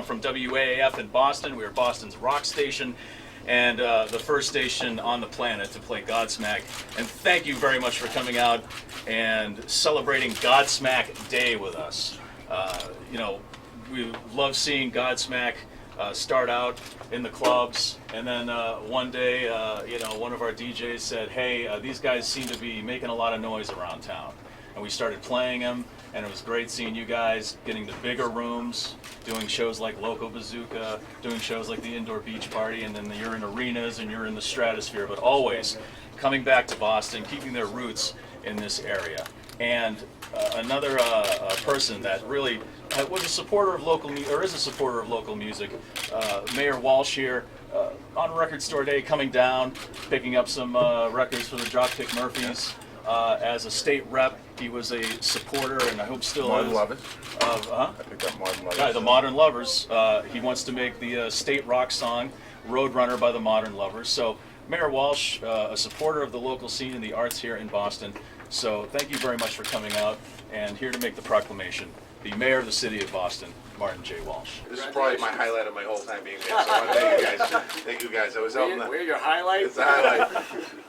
I'm from WAAF in Boston. We are Boston's rock station and the first station on the planet to play Godsmack. And thank you very much for coming out and celebrating Godsmack Day with us. You know, we love seeing Godsmack start out in the clubs, and then one day, you know, one of our DJs said, hey, these guys seem to be making a lot of noise around town. And we started playing them, and it was great seeing you guys getting the bigger rooms, doing shows like Loco Bazooka, doing shows like the Indoor Beach Party, and then you're in arenas and you're in the stratosphere, but always coming back to Boston, keeping their roots in this area. And another person that really was a supporter of local music, or is a supporter of local music, Mayor Walsh here, on Record Store Day, coming down, picking up some records for the Dropkick Murphys. As a state rep, he was a supporter, and I hope still Modern is. Lovers. I picked up Modern Lovers. Yeah, the Modern Lovers. He wants to make the state rock song Roadrunner by the Modern Lovers. So Mayor Walsh, a supporter of the local scene and the arts here in Boston. So thank you very much for coming out, and here to make the proclamation, the Mayor of the City of Boston, Martin J. Walsh. This is probably my highlight of my whole time being here, so I want to thank you guys. Thank you guys. I was out in the... Where's your highlight? It's the highlight.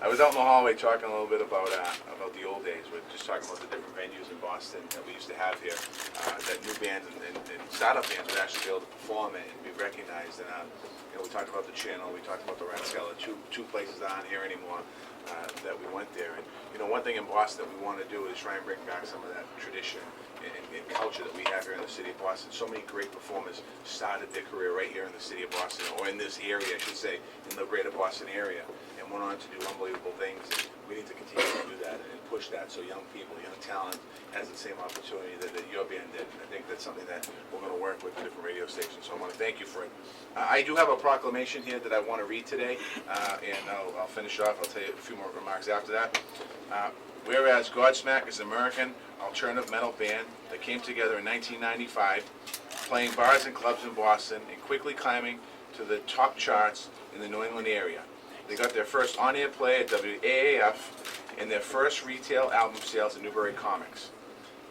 I was out in the hallway talking a little bit about the old days. We're just talking about the different venues in Boston that we used to have here, that new bands and startup bands would actually be able to perform it and be recognized. And you know, we talked about the Channel, we talked about the Rathskeller, two places that aren't here anymore that we went there. And you know, one thing in Boston that we want to do is try and bring back some of that tradition and culture that we have here in the city of Boston. So many great performers started their career right here in the city of Boston, or in this area, I should say, in the greater Boston area, and went on to do unbelievable things. And we need to continue to do that and push that so young people, young talent, has the same opportunity that your band did. And I think that's something that we're going to work with the different radio stations. So I want to thank you for it. I do have a proclamation here that I want to read today, and I'll finish off. I'll tell you a few more remarks after that. Whereas Godsmack is an American alternative metal band that came together in 1995, playing bars and clubs in Boston and quickly climbing to the top charts in the New England area. They got their first on-air play at WAAF and their first retail album sales at Newbury Comics.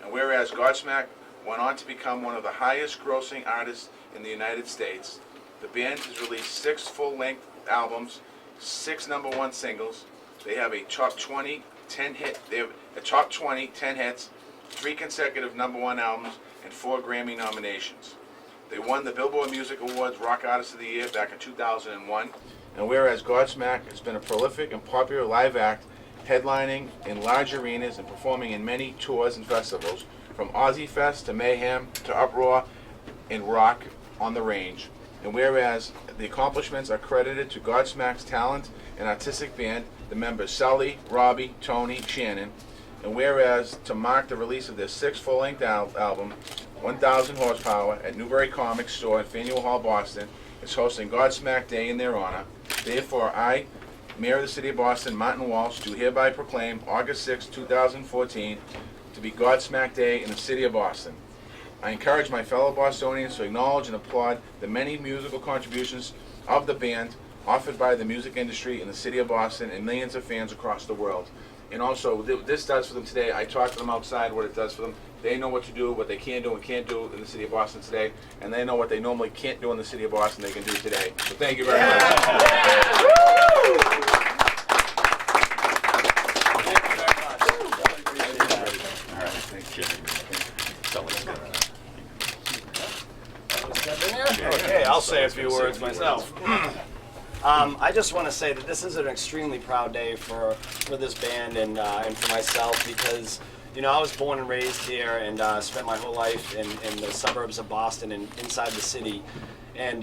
And whereas Godsmack went on to become one of the highest grossing artists in the United States, the band has released 6 full-length albums, 6 #1 singles. They have a top 20 10 hits, 3 consecutive #1 albums, and 4 Grammy nominations. They won the Billboard Music Awards Rock Artist of the Year back in 2001. And whereas Godsmack has been a prolific and popular live act, headlining in large arenas and performing in many tours and festivals, from Aussie Fest to Mayhem to Uproar and Rock on the Range. And whereas the accomplishments are credited to Godsmack's talent and artistic band, the members Sully, Robbie, Tony, Shannon. And whereas to mark the release of their 6th full-length album, 1000 Horsepower, at Newbury Comics Store in Faneuil Hall, Boston, is hosting Godsmack Day in their honor. Therefore, I, Mayor of the City of Boston, Martin Walsh, do hereby proclaim August 6, 2014 to be Godsmack Day in the City of Boston. I encourage my fellow Bostonians to acknowledge and applaud the many musical contributions of the band offered by the music industry in the City of Boston and millions of fans across the world. And also, what this does for them today, I talked to them outside what it does for them. They know what to do, what they can do and can't do in the City of Boston today, and they know what they normally can't do in the City of Boston they can do today. So thank you very much. Okay, I'll say a few words myself. I just want to say that this is an extremely proud day for this band and for myself, because you know, I was born and raised here and spent my whole life in the suburbs of Boston and inside the city. And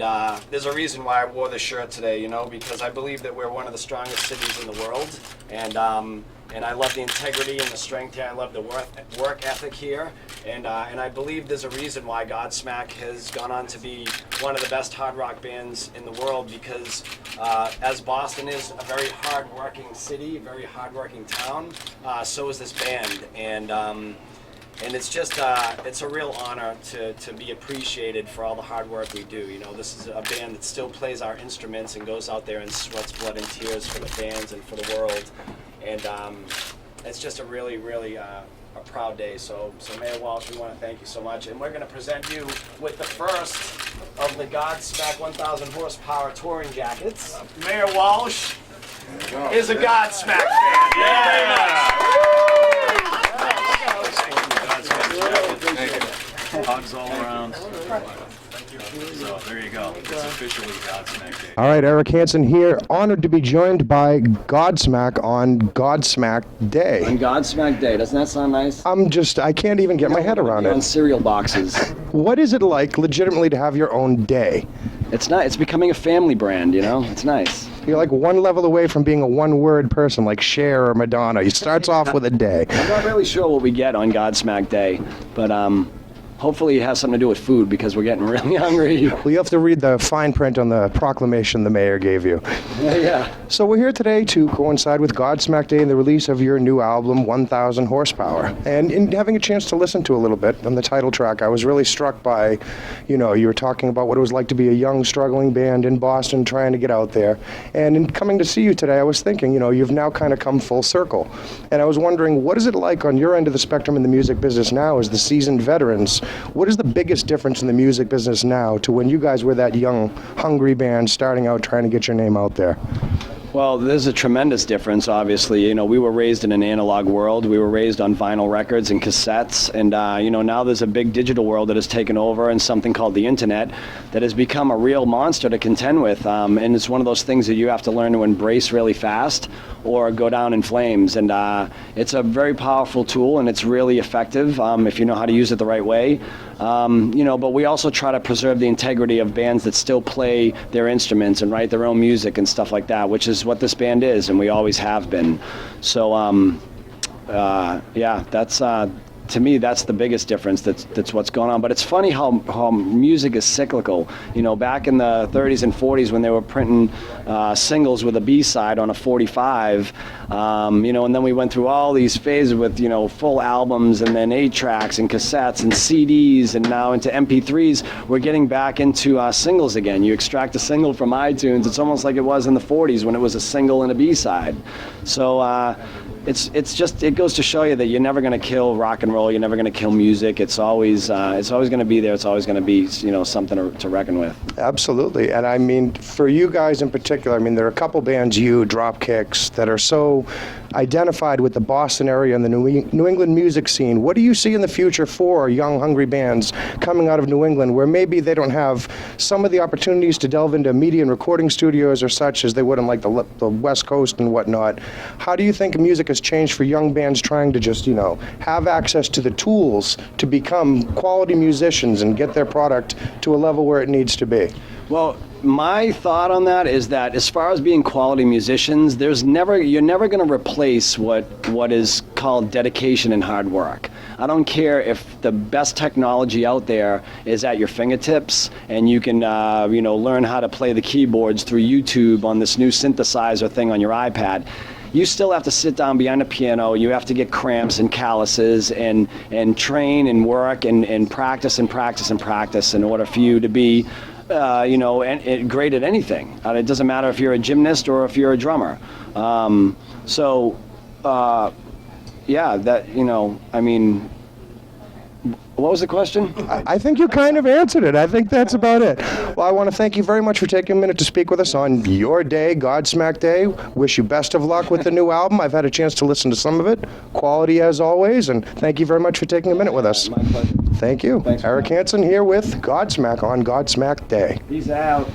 there's a reason why I wore this shirt today, you know, because I believe that we're one of the strongest cities in the world. And I love the integrity and the strength here. I love the work ethic here. And I believe there's a reason why Godsmack has gone on to be one of the best hard rock bands in the world, because as Boston is a very hard-working city, a very hard-working town, so is this band. And it's just, it's a real honor to be appreciated for all the hard work we do. You know, this is a band that still plays our instruments and goes out there and sweats blood and tears for the fans and for the world. And it's just a really, really a proud day. So Mayor Walsh, we want to thank you so much. And we're going to present you with the first of the Godsmack 1,000 horsepower touring jackets. Mayor Walsh is a Godsmack fan. Hugs all around. So there you go. It's officially Godsmack Day. All right, Eric Hansen here, honored to be joined by Godsmack on Godsmack Day. On Godsmack Day, doesn't that sound nice? I can't even get my head around On it. cereal boxes. What is it like, legitimately, to have your own day? It's nice. It's becoming a family brand, you know? It's nice. You're like one level away from being a one-word person like Cher or Madonna. He starts off with a day. I'm not really sure what we get on Godsmack Day, but hopefully it has something to do with food because we're getting really hungry. Well, you have to read the fine print on the proclamation the mayor gave you. Yeah. So we're here today to coincide with Godsmack Day and the release of your new album, 1,000 Horsepower. And in having a chance to listen to a little bit on the title track, I was really struck by, you were talking about what it was like to be a young, struggling band in Boston trying to get out there. And in coming to see you today, I was thinking, you've now kind of come full circle. And I was wondering, what is it like on your end of the spectrum in the music business now as the seasoned veterans? What is the biggest difference in the music business now to when you guys were that young, hungry band starting out trying to get your name out there? Well, there's a tremendous difference, obviously. We were raised in an analog world. We were raised on vinyl records and cassettes. And, now there's a big digital world that has taken over and something called the internet that has become a real monster to contend with. And it's one of those things that you have to learn to embrace really fast or go down in flames. And it's a very powerful tool, and it's really effective if you know how to use it the right way. But we also try to preserve the integrity of bands that still play their instruments and write their own music and stuff like that, which is what this band is, and we always have been. So, that's to me, that's the biggest difference. That's what's going on. But it's funny how music is cyclical. Back in the 30s and 40s when they were printing singles with a B-side on a 45, and then we went through all these phases with, full albums and then 8-tracks and cassettes and CDs, and now into MP3s. We're getting back into singles again. You extract a single from iTunes. It's almost like it was in the 40s when it was a single and a B-side. So it goes to show you that you're never going to kill rock and roll. You're never going to kill music. It's always going to be there. It's always going to be something to reckon with. Absolutely. And I mean, for you guys in particular, there are a couple bands, Dropkicks, that are so identified with the Boston area and the New England music scene. What do you see in the future for young, hungry bands coming out of New England where maybe they don't have some of the opportunities to delve into media and recording studios or such as they would in like the West Coast and whatnot? How do you think music has changed for young bands trying to just, have access to the tools to become quality musicians and get their product to a level where it needs to be? Well, my thought on that is that as far as being quality musicians, you're never going to replace what is called dedication and hard work. I don't care if the best technology out there is at your fingertips and you can learn how to play the keyboards through YouTube on this new synthesizer thing on your iPad. You still have to sit down behind a piano. You have to get cramps and calluses and train and work and practice and practice and practice in order for you to be great at anything. It doesn't matter if you're a gymnast or if you're a drummer. What was the question? I think you kind of answered it. I think that's about it. Well, I want to thank you very much for taking a minute to speak with us on your day, Godsmack Day. Wish you best of luck with the new album. I've had a chance to listen to some of it. Quality as always, and thank you very much for taking a minute with us. My pleasure. Thank you. Thanks. Eric Hansen here with Godsmack on Godsmack Day. Peace out.